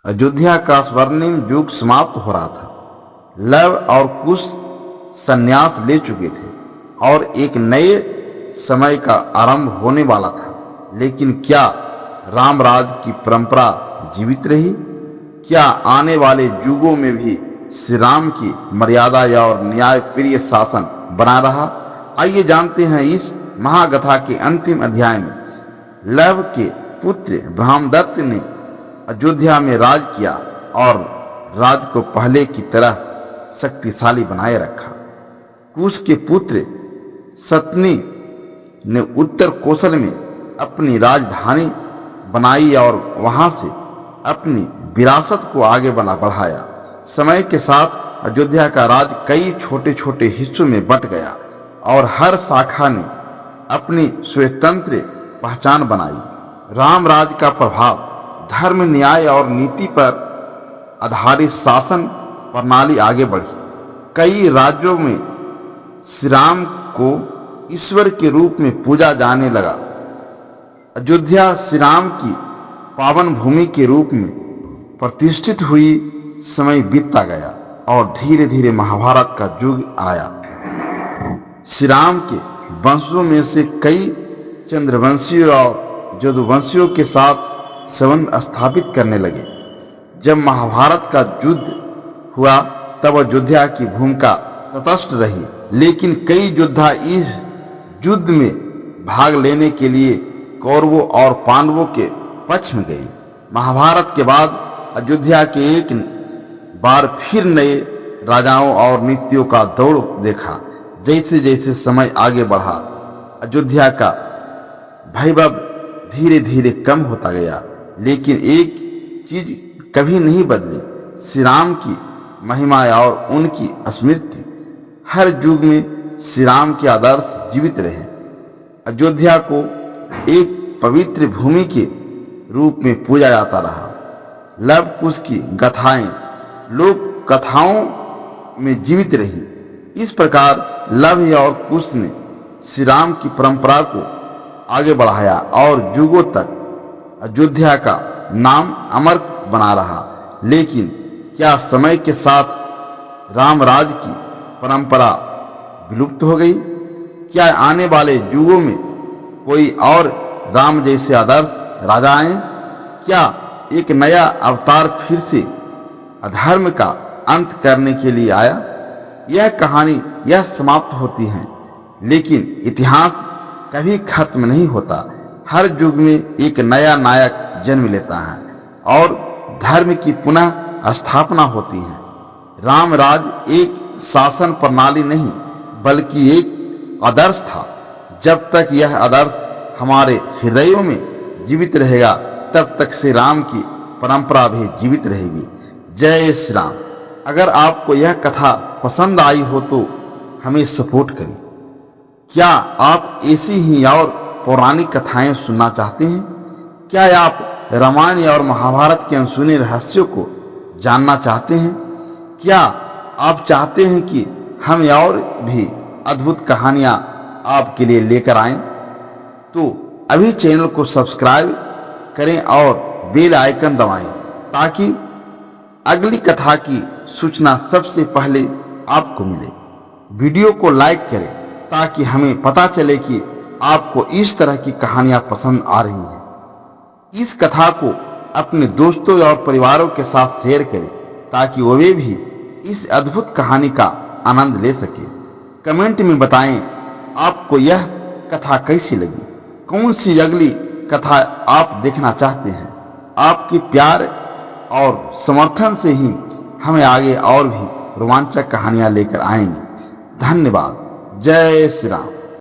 अयोध्या का स्वर्णिम युग समाप्त हो रहा था। लव और कुश संन्यास ले चुके थे और एक नए समय का आरंभ होने वाला था। लेकिन क्या रामराज की परंपरा जीवित रही? क्या आने वाले युगों में भी श्री राम की मर्यादा और न्याय प्रिय शासन बना रहा? आइए जानते हैं इस महागाथा के अंतिम अध्याय में। लव के पुत्र ब्रह्मदत्त ने अयोध्या में राज किया और राज को पहले की तरह शक्तिशाली बनाए रखा। कुश के पुत्र शतनी ने उत्तर कौशल में अपनी राजधानी बनाई और वहां से अपनी विरासत को आगे बढ़ाया। समय के साथ अयोध्या का राज कई छोटे छोटे हिस्सों में बंट गया और हर शाखा ने अपनी स्वतंत्र पहचान बनाई। रामराज का प्रभाव धर्म, न्याय और नीति पर आधारित शासन प्रणाली आगे बढ़ी। कई राज्यों में श्री राम को ईश्वर के रूप में पूजा जाने लगा। अयोध्या श्री राम की पावन भूमि के रूप में प्रतिष्ठित हुई। समय बीतता गया और धीरे धीरे महाभारत का युग आया। श्री राम के वंशों में से कई चंद्रवंशियों और यदुवंशियों के साथ संबंध स्थापित करने लगे। जब महाभारत का युद्ध हुआ तब अयोध्या की भूमिका तटस्थ रही, लेकिन कई योद्धा इस युद्ध में भाग लेने के लिए कौरवों और पांडवों के पक्ष में गए। महाभारत के बाद अयोध्या के एक बार फिर नए राजाओं और नीतियों का दौड़ देखा। जैसे जैसे समय आगे बढ़ा, अयोध्या का वैभव धीरे धीरे कम होता गया, लेकिन एक चीज कभी नहीं बदली, श्री राम की महिमा और उनकी स्मृति। हर युग में श्री राम के आदर्श जीवित रहे। अयोध्या को एक पवित्र भूमि के रूप में पूजा जाता रहा। लव कुश की गाथाएं लोक कथाओं में जीवित रही। इस प्रकार लव और कुश ने श्री राम की परंपरा को आगे बढ़ाया और युगों तक अयोध्या का नाम अमर बना रहा। लेकिन क्या समय के साथ रामराज की परंपरा विलुप्त हो गई? क्या आने वाले युगों में कोई और राम जैसे आदर्श राजा आए? क्या एक नया अवतार फिर से अधर्म का अंत करने के लिए आया? यह कहानी यह समाप्त होती है, लेकिन इतिहास कभी खत्म नहीं होता। हर युग में एक नया नायक जन्म लेता है और धर्म की पुनः स्थापना होती है। रामराज एक शासन प्रणाली नहीं बल्कि एक आदर्श था। जब तक यह आदर्श हमारे हृदयों में जीवित रहेगा, तब तक श्री राम की परंपरा भी जीवित रहेगी। जय श्री राम। अगर आपको यह कथा पसंद आई हो तो हमें सपोर्ट करें। क्या आप ऐसी ही और पौराणिक कथाएं सुनना चाहते हैं? क्या आप रामायण और महाभारत के अनसुने रहस्यों को जानना चाहते हैं? क्या आप चाहते हैं कि हम और भी अद्भुत कहानियां आपके लिए लेकर आएं? तो अभी चैनल को सब्सक्राइब करें और बेल आइकन दबाएं ताकि अगली कथा की सूचना सबसे पहले आपको मिले। वीडियो को लाइक करें ताकि हमें पता चले कि आपको इस तरह की कहानियां पसंद आ रही हैं। इस कथा को अपने दोस्तों और परिवारों के साथ शेयर करें ताकि वे भी इस अद्भुत कहानी का आनंद ले सके। कमेंट में बताएं आपको यह कथा कैसी लगी, कौन सी अगली कथा आप देखना चाहते हैं। आपके प्यार और समर्थन से ही हमें आगे और भी रोमांचक कहानियां लेकर आएंगे। धन्यवाद। जय श्री राम।